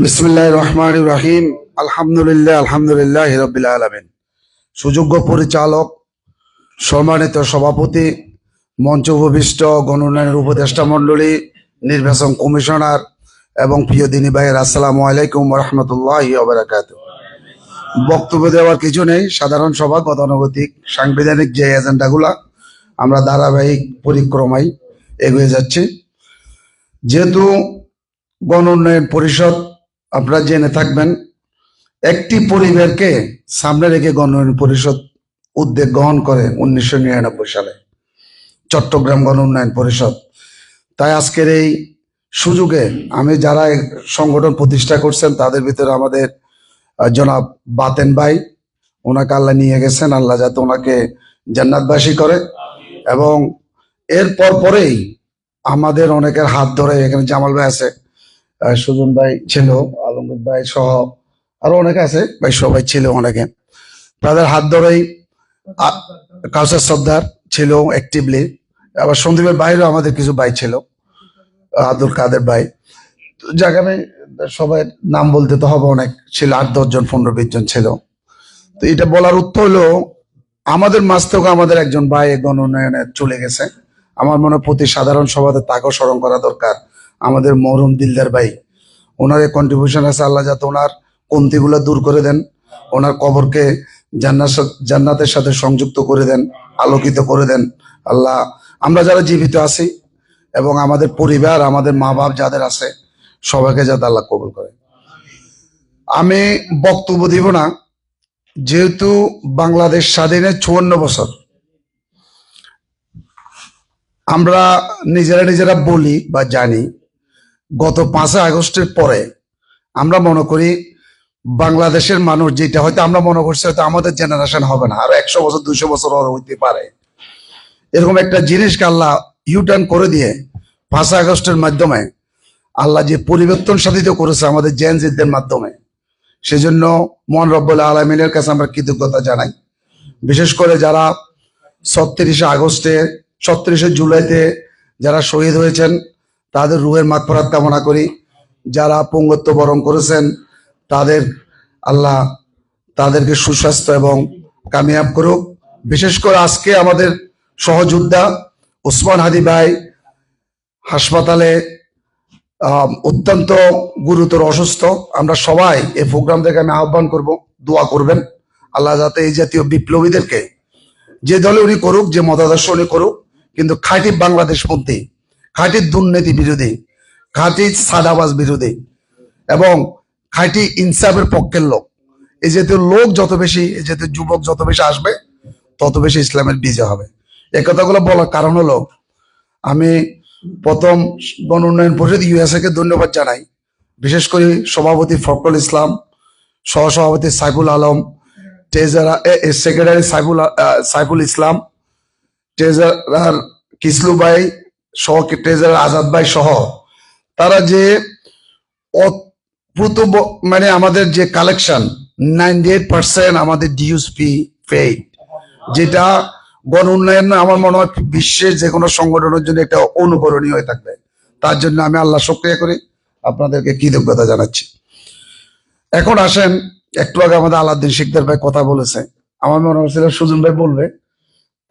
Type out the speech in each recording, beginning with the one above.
বিসমিল্লাহির রহমানির রহিম। আলহামদুলিল্লাহ রাব্বিল আলামিন। সুযোগ্য পরিচালক, সম্মানিত সভাপতি, মঞ্চ উপবিষ্ট গণ উন্নয়নের উপদেষ্টা মণ্ডলী, নির্বাচন কমিশনার এবং প্রিয় দিনী ভাইয়ের, আসসালামু আলাইকুম ওয়া রাহমাতুল্লাহি ওয়া বারাকাতুহু। বক্তব্য দেওয়ার কিছু নেই। সাধারণ সভা, গতানুগতিক সাংবিধানিক যে এজেন্ডাগুলা আমরা ধারাবাহিক পরিক্রমায় এগিয়ে যাচ্ছি। যেহেতু গণ উন্নয়ন পরিষদ, আপনারা জেনে থাকবেন, একটি পরিবারকে সামনে রেখে গণ উন্নয়ন পরিষদ উদ্যোগ গ্রহণ করে 1999 সালে চট্টগ্রাম গণ উন্নয়ন পরিষদ। তাই আজকের এই সুযোগে আমি যারা সংগঠন প্রতিষ্ঠা করছেন তাদের ভিতরে আমাদের জনাব বাতেন ভাই, ওনাকে আল্লাহ নিয়ে গেছেন, আল্লাহ যাতে ওনাকে জান্নাতবাসী করে। এবং এরপর পরেই আমাদের অনেকের হাত ধরে, এখানে জামাল ভাই আছে, সুজন ভাই ছিল, আলমগীর ভাই সহ আরো অনেকে আছে ভাই, সবাই ছিল অনেকে, তাদের হাত ধরেই কাউসার সর্দার ছিল অ্যাক্টিভলি। আবার সন্দীপের বাইরেও আমাদের কিছু ভাই ছিল, আব্দুল কাদের ভাই, যেখানে সবাই নাম বলতে তো হবে, অনেক ছিল, 8-10 জন 15-20 জন ছিল। তো এটা বলার উত্তর হলো, আমাদের মাঝ থেকে আমাদের একজন ভাই গণ উন্নয়নে চলে গেছে। আমার মনে হয় প্রতি সাধারণ সভাতে তাকেও স্মরণ করা দরকার, আমাদের মরহুম দিলদার ভাই। ওনার এই কন্ট্রিবিউশন আছে, আল্লাহ যাতে ওনার কমতিগুলো দূর করে দেন, ওনার কবরকে জান্নাতের সাথে সংযুক্ত করে দেন, আলোকিত করে দেন আল্লাহ। আমরা যারা জীবিত আছি এবং আমাদের পরিবার, আমাদের মা বাপ যাদের আছে, সবাইকে যাতে আল্লাহ কবুল করে। আমি বক্তব্য দিব না, যেহেতু বাংলাদেশ স্বাধীনের 54 বছর। আমরা নিজেরা বলি বা জানি, গত 5 আগস্টের পরে আমরা মনে করি বাংলাদেশের মানুষ, যেটা হয়তো আমরা মনে করছি হয়তো আমাদের জেনারেশন হবে না, আরো 100 বছর 200 বছর হইতে পারে, এরকম একটা জিনিসকে আল্লাহ ইউটার্ন করে দিয়ে 5 আগস্টের মাধ্যমে আল্লাহ যে পরিবর্তন সাধিত করেছে আমাদের জেনজিদের মাধ্যমে, সেজন্য মহান রব্বুল আলামিনের কাছে আমরা কৃতজ্ঞতা জানাই। বিশেষ করে যারা 36 জুলাইতে যারা শহীদ হয়েছেন, তাদের রুহের মাগফিরাত কামনা করি। যারা পঙ্গুত্ব বরণ করেছেন, তাদের আল্লাহ তাদেরকে সুস্বাস্থ্য এবং কামিয়াব করুক। বিশেষ করে আজকে আমাদের সহযোদ্ধা ওসমান হাদি ভাই হাসপাতালে অত্যন্ত গুরুতর অসুস্থ। আমরা সবাই এই প্রোগ্রাম থেকে আমি আহ্বান করব, দোয়া করবেন আল্লাহ যাতে এই জাতীয় বিপ্লবীদেরকে, যে দলে উনি করুক, যে মতাদর্শ উনি করুক, কিন্তু খাঁটি বাংলাদেশ পন্থী, খাঁটি দুর্নীতি বিরোধী, খাঁটি সাদাবাজ বিরোধী এবং খাঁটি ইনসাফের পক্ষের লোক, এই জাতীয় লোক যত বেশি, এই জাতীয় যুবক যত বেশি আসবে, তত বেশি ইসলামের বিজয় হবে। এই কথাগুলো বলার কারণ হলো, আমি প্রথম গণ উন্নয়ন পরিষদ ইউএসএ কে ধন্যবাদ জানাই। বিশেষ করে সভাপতি ফখরুল ইসলাম, সহসভাপতি সাইফুল আলম, সেক্রেটারি সাইফুল ইসলাম, ট্রেজারার কিসলু ভাই সহ, ট্রেজারার আজাদ ভাই সহ, তারা যে মানে আমাদের যে কালেকশন 98% আমাদের ডিউস ফি পেইড, যেটা গণ উন্নয়ন আমার মনে হয় বিশ্বের যে কোনো সংগঠনের জন্য একটা অনুকরণীয় হয়ে থাকবে। তার জন্য আমি আল্লাহ শুকরিয়া করি, আপনাদেরকে কৃতজ্ঞতা জানাচ্ছি। এখন আসেন, একটু আগে আমাদের আলাউদ্দিন শিকদার ভাই কথা বলেছে, আমার মনে হচ্ছিল সুজন ভাই বলবে,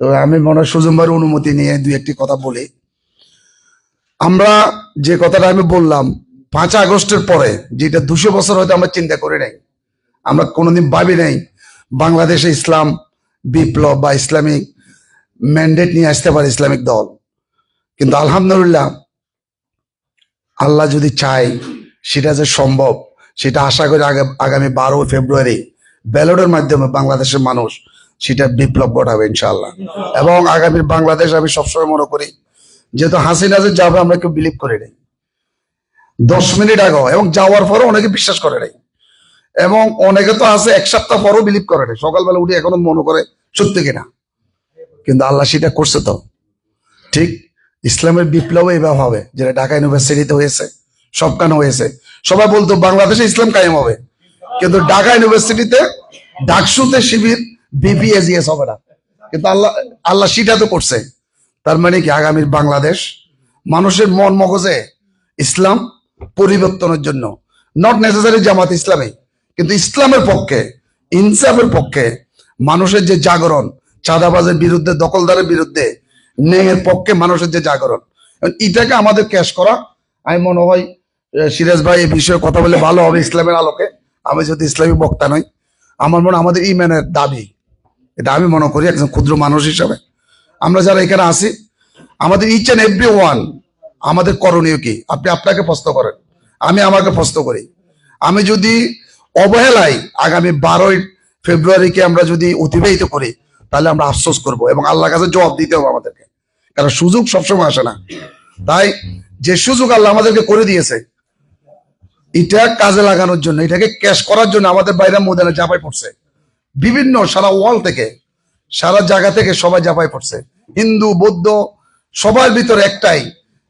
তো আমি মনে হয় সুজন ভাইয়ের অনুমতি নিয়ে 2-1টি কথা বলি। আমরা যে কথাটা আমি বললাম 5 আগস্টের পরে, যেটা 200 বছর হয়তো আমরা চিন্তা করি নাই, আমরা কোনোদিন ভাবি নাই বাংলাদেশে ইসলাম বিপ্লব বা ইসলামিক ম্যান্ডেট নিয়ে আসতে পারে ইসলামিক দল। কিন্তু আলহামদুলিল্লাহ, আল্লাহ যদি চায় সেটা যে সম্ভব, সেটা আশা করি আগামী 12 ফেব্রুয়ারি ব্যালটের মাধ্যমে বাংলাদেশের মানুষ সেটা বিপ্লব ঘটাবে ইনশাআল্লাহ। এবং আগামী বাংলাদেশ আমি সবসময় মনে করি, যেহেতু হাসিনা যে যাবে আমরা কেউ বিলিভ করি নাই 10 মিনিট আগে, এবং যাওয়ার পরও অনেকে বিশ্বাস করে নাই, এবং অনেকে তো আছে 1 সপ্তাহ পরও বিলিভ করে নাই, সকালবেলা উঠে এখনো মনে করে সত্যি কিনা, কিন্তু আল্লাহ সেটা করছে। তো ঠিক ইসলামের বিপ্লব এইভাবে হবে, যেটা ঢাকা ইউনিভার্সিটিতে হয়েছে, সবখানে হয়েছে। সবাই বলতো বাংলাদেশে ইসলাম কায়েম হবে, কিন্তু ঢাকা ইউনিভার্সিটিতে ডাকসুতে শিবির বিপিএসিএস হবে না, কিন্তু আল্লাহ সেটা তো করছে। তার মানে কি আগামীর বাংলাদেশ মানুষের মন মগজে ইসলাম পরিবর্তনের জন্য, নট নেসেসারি জামাত ইসলামী, কিন্তু ইসলামের পক্ষে, ইনসাফের পক্ষে, মানুষের যে জাগরণ, চাঁদাবাজের বিরুদ্ধে, দখলদারের বিরুদ্ধে, ন্যায়ের পক্ষে মানুষের যে জাগরণ, এটাকে আমাদের ক্যাশ করা। আমি মনে হয় সিরাজ ভাই এই বিষয়ে কথা বলে ভালো হবে ইসলামের আলোকে। আমি যদি ইসলামী বক্তা নই, আমার মনে আমাদের ইমানের দাবি, এটা আমি মনে করি একজন ক্ষুদ্র মানুষ হিসাবে, আমরা যারা এখানে আছি, আমাদের ইচ অ্যান্ড এভরি ওয়ান, আমাদের করণীয় কি? আপনি আপনাকে প্রশ্ন করেন, আমি আমাকে প্রশ্ন করি। আমি যদি অবহেলায় আগামী 12ই ফেব্রুয়ারিকে আমরা যদি অতিবাহিত করি, তাহলে আমরা আফসোস করব এবং আল্লাহর কাছে জবাব দিতে হবে আমাদেরকে, কারণ সুযোগ সবসময় আসে না। তাই যে সুযোগ আল্লাহ আমাদেরকে করে দিয়েছে, এটা কাজে লাগানোর জন্য, এটাকে ক্যাশ করার জন্য আমাদের বাইরে ময়দানে ঝাঁপাই পড়ছে, বিভিন্ন সারা ওয়ার্ল্ড থেকে, সারা জায়গা থেকে সবাই ঝাঁপাই পড়ছে। হিন্দু, বৌদ্ধ, সবার ভিতরে একটাই,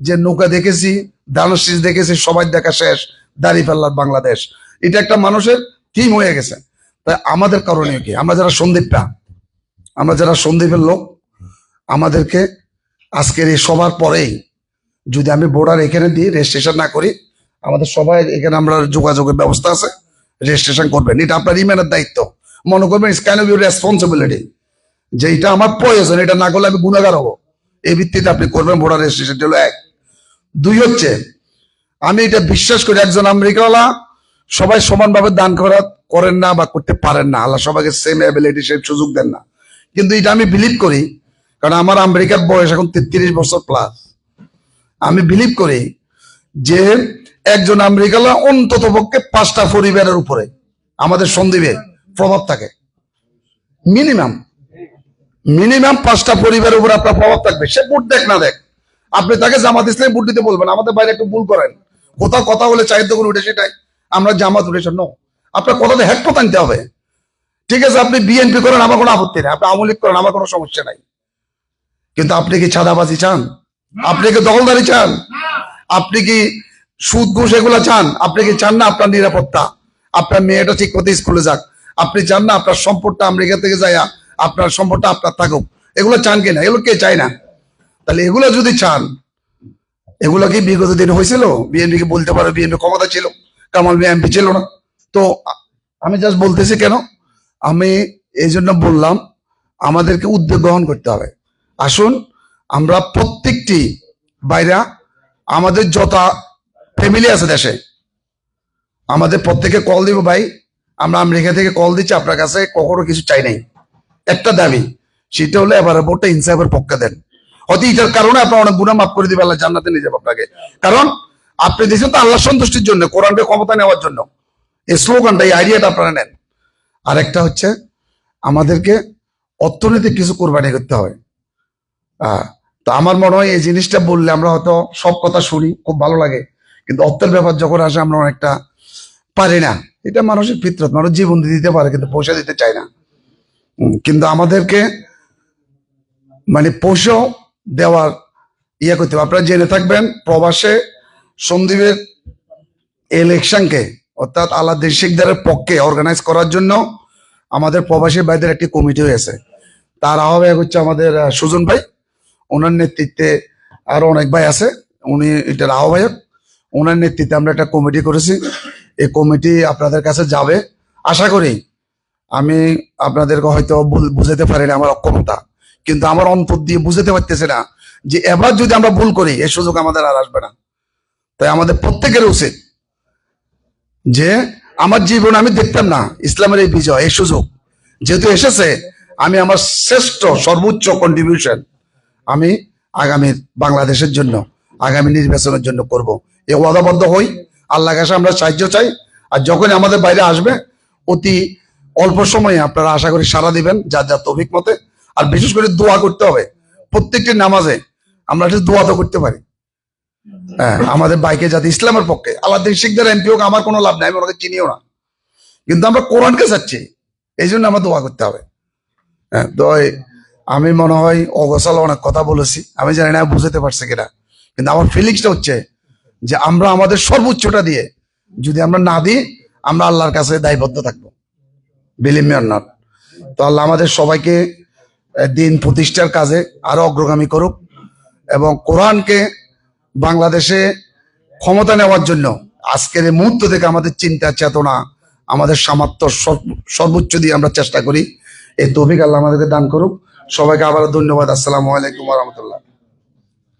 যে নৌকা দেখেছি, দানশীষ দেখেছি, সবাই দেখা শেষ, দাঁড়িপাল্লার বাংলাদেশ, এটা একটা মানুষের থিম হয়ে গেছে। তাই আমাদের করণীয় কি? আমরা যারা সন্দীপটা, আমরা যারা সন্দীপের লোক, আমাদেরকে আজকের এই সবার পরেই যদি আমি বর্ডার এখানে দিই, রেজিস্ট্রেশন না করি, আমাদের সবাই এখানে আমরা যোগাযোগের ব্যবস্থা আছে, রেজিস্ট্রেশন করবেন। এটা আপনার ইমেনের দায়িত্ব, মনে করবেন it's kind of your responsibility, যে এটা আমার প্রয়োজন, এটা না করলে আমি গুণাগার হবো, এই ভিত্তিতে আপনি করবেন ভোটার রেজিস্ট্রেশন। হলো এক। দুই হচ্ছে, আমি এটা বিশ্বাস করি একজন আমেরিকাওয়ালা সবাই সমানভাবে দান করেন না বা করতে পারেন না, আল্লাহ সবাইকে সেম অ্যাবিলিটি, সেম সুযোগ দেন না, কিন্তু এটা আমি বিলিভ করি, কারণ আমার আমেরিকার বয়স এখন 33 বছর প্লাস। আমি বিলিভ করি যে একজন আমেরিকাওয়ালা অন্তত পক্ষে 5টা পরিবারের উপরে আমাদের সন্দীপে প্রভাব থাকে, মিনিমাম 5টা পরিবারের উপর আপনার প্রভাব থাকবে। সে ভোট দেখ না দেখ, আপনি তাকে জামাত ইসলামী ভোট দিতে বলবেন। আমাদের বাইরে একটু ভুল করেন, কোথাও কথা বলে চাহিদা করে উঠে সেটাই আমরা জামাত উঠেছে। নো, আপনার কথাতে হ্যাকপথ আনতে হবে। ঠিক আছে, আপনি বিএনপি করেন, আমার কোনো আপত্তি নেই, আপনি আওয়ামী লীগ করেন, আমার কোনো সমস্যা নাই, কিন্তু আপনি কি চাঁদাবাজি চান? আপনি কি দখলদারি চান? আপনি কি সুদ ঘুষ এগুলা চান? আপনি কি চান না আপনার নিরাপত্তা, আপনার মেয়েটা ঠিক মতো স্কুলে যাক? আপনি চান না আপনার সম্পদটা আমেরিকা থেকে যায়, আপনার সম্পদটা আপনার থাকুক? এগুলো চান কিনা? এগুলো কে চায় না? তাহলে এগুলো যদি চান, এগুলো কি বিগত দিন হয়েছিল? বিএনপি কে বলতে পারে বিএনপি ক্ষমতা ছিল, কামাল মিয়া এমপি ছিল না? তো আমি জাস্ট বলতেছি কেন, আমি এই জন্য বললাম আমাদেরকে উদ্যোগ গ্রহণ করতে হবে। আসুন আমরা প্রত্যেকটি বাইরা, আমাদের যত ফ্যামিলি আছে দেশে, আমাদের প্রত্যেকে কল দিব, ভাই আমরা আমেরিকা থেকে কল দিচ্ছি, আপনার কাছে কখনো কিছু চাই নাই, একটা দাবি, সেটা হলো এবার ভোটটা ইনসাফের পক্ষে দেন। হয়তো এটার কারণে আপনার অনেক গুনাহ মাফ করে দিবে আল্লাহ, জান্নাতে নিয়ে যাবে আপনাকে, কারণ আপনি দিয়েছেন তো আল্লাহ সন্তুষ্টির জন্য, কোরআনকে ক্ষমতা নেওয়ার জন্য। এই স্লোগানটা, এই আইডিয়াটা আপনারা নেন। আর একটা হচ্ছে আমাদেরকে অর্থনৈতিক কিছু কোরবানি করতে হবে। তো আমার মনে হয় এই জিনিসটা বললে আমরা হয়তো সব কথা শুনি, খুব ভালো লাগে, কিন্তু অর্থের ব্যাপার যখন আসে আমরা অনেকটা পারি না। এটা মানুষের ফিতরত, মানুষ জীবন দিতে পারে কিন্তু পয়সা দিতে চায় না। কিন্তু আমাদেরকে মানে পয়সা দেওয়ার ইয়ে করতে হবে। আপনারা জেনে থাকবেন, প্রবাসে সন্দীপের ইলেকশনকে, অর্থাৎ আলাদা শিকদারের পক্ষে অর্গানাইজ করার জন্য আমাদের প্রবাসী ভাইদের একটি কমিটি হয়েছে। তার আহ্বায়ক হচ্ছে আমাদের সুজন ভাই, ওনার নেতৃত্বে আরো অনেক ভাই আছে, উনি এটার আহ্বায়ক। ওনার নেতৃত্বে আমরা একটা কমিটি করেছি। এই কমিটি আপনাদের কাছে যাবে আশা করি। আমি আপনাদেরকে হয়তো বুঝাতে পারি না, আমার অক্ষমতা, কিন্তু আমার অন্তর দিয়ে বুঝাতে পারতেছে না যে এবার যদি আমরা ভুল করি এই সুযোগ আমাদের আর আসবে না। তাই আমাদের প্রত্যেকের উচিত যে আমার জীবন আমি দেখতাম না ইসলামের এই বিজয়, এই সুযোগ যেহেতু এসেছে, আমি আমার শ্রেষ্ঠ সর্বোচ্চ কন্ট্রিবিউশন আমি আগামী বাংলাদেশের জন্য, আগামী নির্বাচনের জন্য করব। এই ওয়াদাবদ্ধ হই, আল্লাহর কাছে আমরা সাহায্য চাই। আর যখন আমাদের বাইরে আসবে, অতি অল্প সময়ে আপনারা আশা করি সাড়া দিবেন যার যার তৌফিক মতে। আর বিশেষ করে দোয়া করতে হবে, প্রত্যেকটি নামাজে আমরা একটু দোয়া তো করতে পারি। হ্যাঁ, আমাদের বাইকে যাতে ইসলামের পক্ষে, আলাদিন শিকদার এমপি হোক, আমার কোনো লাভ নাই, আমি ওনাকে চিনিও না, কিন্তু আমরা কোরআনকে চাচ্ছি, এই জন্য আমরা দোয়া করতে হবে। হ্যাঁ, তো আমি মনে হয় অগোছালো অনেক কথা বলেছি, আমি জানি না বুঝতে পারছি কিনা, কিন্তু আমার ফিলিংসটা হচ্ছে যে আমরা আমাদের সর্বোচ্চটা দিয়ে যদি আমরা না দিই, আমরা আল্লাহর কাছে দায়বদ্ধ থাকবো, বিলিভ মি অর নট। তো আল্লাহ আমাদের সবাইকে দিন প্রতিষ্ঠার কাজে আরো অগ্রগামী করুক এবং কোরআনকে বাংলাদেশে ক্ষমতা নেওয়ার জন্য আজকের এই মুহূর্ত থেকে আমাদের চিন্তা চেতনা আমাদের সামর্থ্য সর্বোচ্চ দিয়ে আমরা চেষ্টা করি। এই তৌফিক আল্লাহ আমাদেরকে দান করুক। সবাইকে আবারও ধন্যবাদ। আসসালামু আলাইকুম ওয়া রাহমাতুল্লাহ।